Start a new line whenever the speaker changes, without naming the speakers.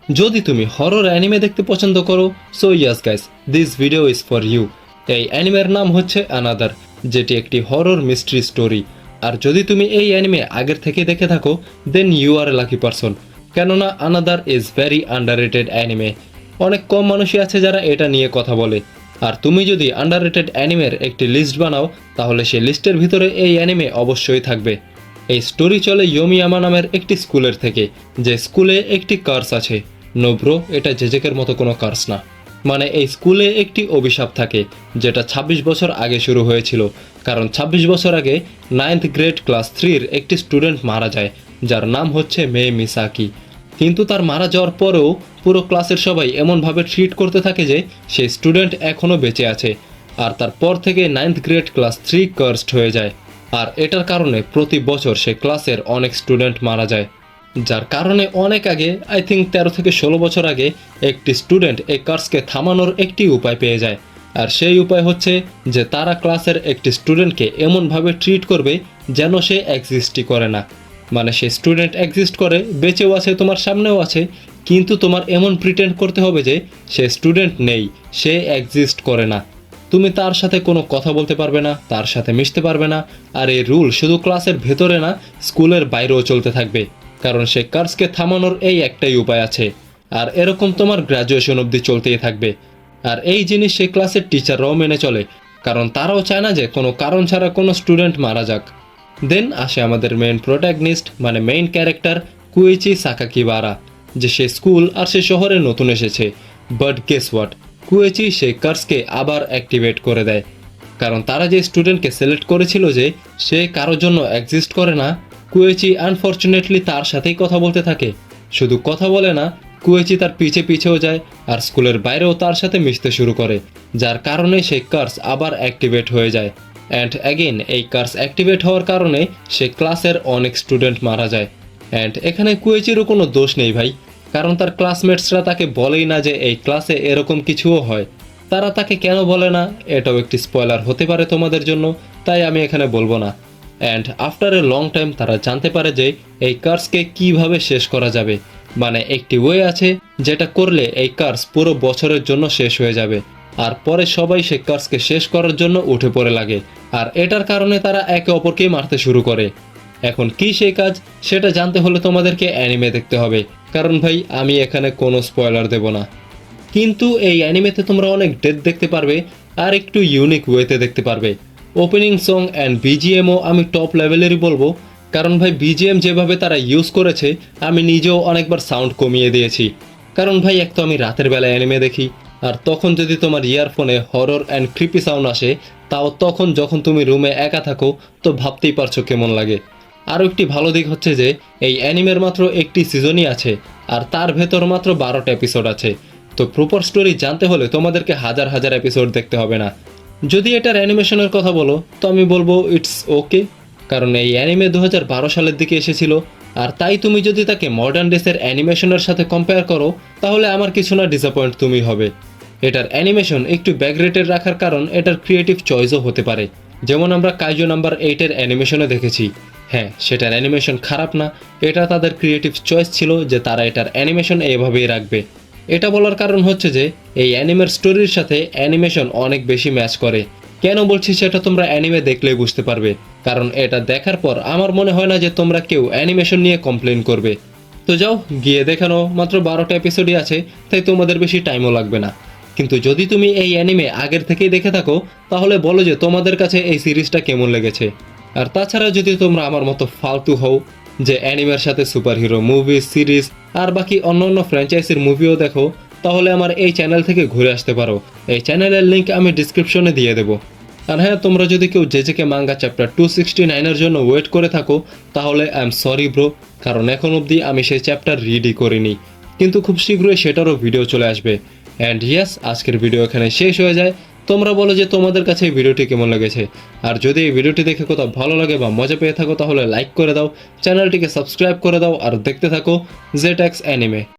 যদি তুমি horror anime দেখতে পছন্দ করো, so yes guys, this video is for you. এই অ্যানিমের নাম হচ্ছে অ্যানাদার, যেটি একটি হরর মিস্ট্রি স্টোরি। আর যদি তুমি এই অ্যানিমে আগের থেকে দেখে থাকো, then you are a lucky person. কেননা another is very underrated anime. অনেক কম মানুষই আছে যারা এটা নিয়ে কথা বলে। আর তুমি যদি আন্ডাররেটেড অ্যানিমের একটি লিস্ট বানাও, তাহলে সেই লিস্টের ভিতরে এই অ্যানিমে অবশ্যই থাকবে। এই স্টোরি চলে ইয়োমিয়ামা নামের একটি স্কুলের থেকে, যে স্কুলে একটি কার্স আছে। নো ব্রো, এটা জেজেকের মতো কোনো কার্স না। মানে এই স্কুলে একটি অভিশাপ থাকে, যেটা ২৬ বছর আগে শুরু হয়েছিল। কারণ ২৬ বছর আগে 9th গ্রেড ক্লাস 3-র একটি স্টুডেন্ট মারা যায়, যার নাম হচ্ছে মে মিসাকি। কিন্তু তার মারা যাওয়ার পরেও পুরো ক্লাসের সবাই এমনভাবে ট্রিট করতে থাকে যে সেই স্টুডেন্ট এখনও বেঁচে আছে। আর তারপর থেকে 9th গ্রেড ক্লাস 3 কার্সড হয়ে যায়। আর এটার কারণে প্রতি বছর সে ক্লাসের অনেক স্টুডেন্ট মারা যায়। যার কারণে অনেক আগে, আই থিঙ্ক 13 থেকে 16 বছর আগে, একটি স্টুডেন্ট এই কার্সকে থামানোর একটি উপায় পেয়ে যায়। আর সেই উপায় হচ্ছে যে তারা ক্লাসের একটি স্টুডেন্টকে এমনভাবে ট্রিট করবে যেন সে এক্সিস্টই করে না। মানে সে স্টুডেন্ট এক্সিস্ট করে, বেঁচেও আছে, তোমার সামনেও আছে, কিন্তু তোমার এমন প্রিটেন্ড করতে হবে যে সে স্টুডেন্ট নেই, সে এক্সিস্ট করে না। তুমি তার সাথে কোনো কথা বলতে পারবে না, তার সাথে মিশতে পারবে না। আর এই রুল শুধু ক্লাসের ভেতরে না, স্কুলের বাইরেও চলতে থাকবে। কারণ সে কার্সকে থামানোর এই একটাই উপায় আছে। আর এরকম তোমার গ্র্যাজুয়েশন অবধি চলতেই থাকবে। আর এই জিনিস সেই ক্লাসের টিচাররাও মেনে চলে, কারণ তারাও চায় না যে কোনো কারণ ছাড়া কোনো স্টুডেন্ট মারা যাক। দেন আসে আমাদের মেইন প্রোটাগনিস্ট, মানে মেইন ক্যারেক্টার কুইচি সাকাকিবারা, যে সে স্কুল আর সে শহরে নতুন এসেছে। বাট গেস হোয়াট, কুয়েচি সেই কার্সকে আবার অ্যাক্টিভেট করে দেয়। কারণ তারা যে স্টুডেন্টকে সিলেক্ট করেছিল যে সে কারোর জন্য এক্সিস্ট করে না, কুয়েচি আনফর্চুনেটলি তার সাথেই কথা বলতে থাকে। শুধু কথা বলে না, কুয়েচি তার পিছে পিছেও যায় আর স্কুলের বাইরেও তার সাথে মিশতে শুরু করে, যার কারণে সেই কার্স আবার অ্যাক্টিভেট হয়ে যায়। অ্যান্ড অ্যাগেন এই কার্স অ্যাক্টিভেট হওয়ার কারণে সে ক্লাসের অনেক স্টুডেন্ট মারা যায়। অ্যান্ড এখানে কুয়েচিরও কোনো দোষ নেই ভাই, কারণ তার ক্লাসমেটসরা তাকে বলেই না যে এই ক্লাসে এরকম কিছুও হয়। তারা তাকে কেন বলে না, এটাও একটি স্পয়লার হতে পারে তোমাদের জন্য, তাই আমি এখানে বলবো না। And after a long time তারা জানতে পারে যে এই কার্সকে কিভাবে শেষ করা যাবে। মানে একটি ওয়ে আছে যেটা করলে এই কার্স পুরো বছরের জন্য শেষ হয়ে যাবে। আর পরে সবাই সে কার্সকে শেষ করার জন্য উঠে পড়ে লাগে। আর এটার কারণে তারা একে অপরকেই মারতে শুরু করে। এখন কি সেই কাজ, সেটা জানতে হলে তোমাদেরকে অ্যানিমে দেখতে হবে, কারণ ভাই আমি এখানে কোনো স্পয়লার দেব না। কিন্তু এই অ্যানিমেতে তোমরা অনেক ডেথ দেখতে পারবে, আর একটু ইউনিক ওয়েতে দেখতে পারবে। ওপেনিং সং অ্যান্ড বিজিএমও আমি টপ লেভেলেরই বলবো, কারণ ভাই বিজিএম যেভাবে তারা ইউজ করেছে, আমি নিজেও অনেকবার সাউন্ড কমিয়ে দিয়েছি। কারণ ভাই এক তো আমি রাতের বেলায় অ্যানিমে দেখি, আর তখন যদি তোমার ইয়ারফোনে হরর অ্যান্ড ক্রিপি সাউন্ড আসে, তাও তখন যখন তুমি রুমে একা থাকো, তো ভাবতেই পারছো কেমন লাগে। আরও একটি ভালো দিক হচ্ছে যে এই অ্যানিমের মাত্র একটি সিজনই আছে, আর তার ভেতর মাত্র 12টা এপিসোড আছে। তো প্রপার স্টোরি জানতে হলে তোমাদেরকে হাজার হাজার এপিসোড দেখতে হবে না। যদি এটার অ্যানিমেশনের কথা বলো, তো আমি বলবো ইটস ওকে, কারণ এই অ্যানিমে 2012 সালের দিকে এসেছিল। আর তাই তুমি যদি তাকে মডার্ন ডেসের অ্যানিমেশনের সাথে কম্পেয়ার করো, তাহলে আমার কিছু না ডিসঅ্যাপয়েন্ট তুমি হবে। এটার অ্যানিমেশন একটু ব্যাকগ্রেটেড রাখার কারণ এটার ক্রিয়েটিভ চয়েসও হতে পারে। যেমন আমরা কাইজো নাম্বার 8-এর অ্যানিমেশনে দেখেছি। হ্যাঁ, সেটার অ্যানিমেশন খারাপ না, এটা তাদের ক্রিয়েটিভ চয়েস ছিল যে তারা এটার অ্যানিমেশন এইভাবেই রাখবে। এটা বলার কারণ হচ্ছে যে এই অ্যানিমের স্টোরির সাথে অ্যানিমেশন অনেক বেশি ম্যাচ করে। কেন বলছি সেটা তোমরা অ্যানিমে দেখলেই বুঝতে পারবে, কারণ এটা দেখার পর আমার মনে হয় না যে তোমরা কেউ অ্যানিমেশন নিয়ে কমপ্লেন করবে। তো যাও গিয়ে দেখানো, মাত্র 12টা এপিসোডই আছে, তাই তোমাদের বেশি টাইমও লাগবে না। কিন্তু যদি তুমি এই অ্যানিমে আগের থেকেই দেখে থাকো, তাহলে বলো যে তোমাদের কাছে এই সিরিজটা কেমন লেগেছে। আর তাছাড়া যদি তোমরা আমার মতো ফালতু হও, যে অ্যানিমের সাথে সুপারহিরো মুভি, সিরিজ আর বাকি অন্য ফ্র্যাঞ্চাইজির মুভিও দেখো, তাহলে আমার এই চ্যানেল থেকে ঘুরে আসতে পারো। এই চ্যানেলের লিঙ্ক আমি ডিসক্রিপশনে দিয়ে দেবো। আর হ্যাঁ, তোমরা যদি কেউ জেজেকে মাঙ্গা চ্যাপ্টার 269-এর জন্য ওয়েট করে থাকো, তাহলে আই এম সরি ব্রো, কারণ এখন অবধি আমি সেই চ্যাপ্টার রিডই করিনি। কিন্তু খুব শীঘ্রই সেটারও ভিডিও চলে আসবে। অ্যান্ড ইয়েস, আজকের ভিডিও এখানে শেষ হয়ে যায়। তোমরা বলো যে তোমাদের কাছে এই ভিডিওটি কেমন লেগেছে। আর যদি এই ভিডিওটি দেখে কোথাও ভালো লাগে বা মজা পেয়ে থাকো, তাহলে লাইক করে দাও, চ্যানেলটিকে সাবস্ক্রাইব করে দাও, আর দেখতে থাকো জেটএক্স অ্যানিমে।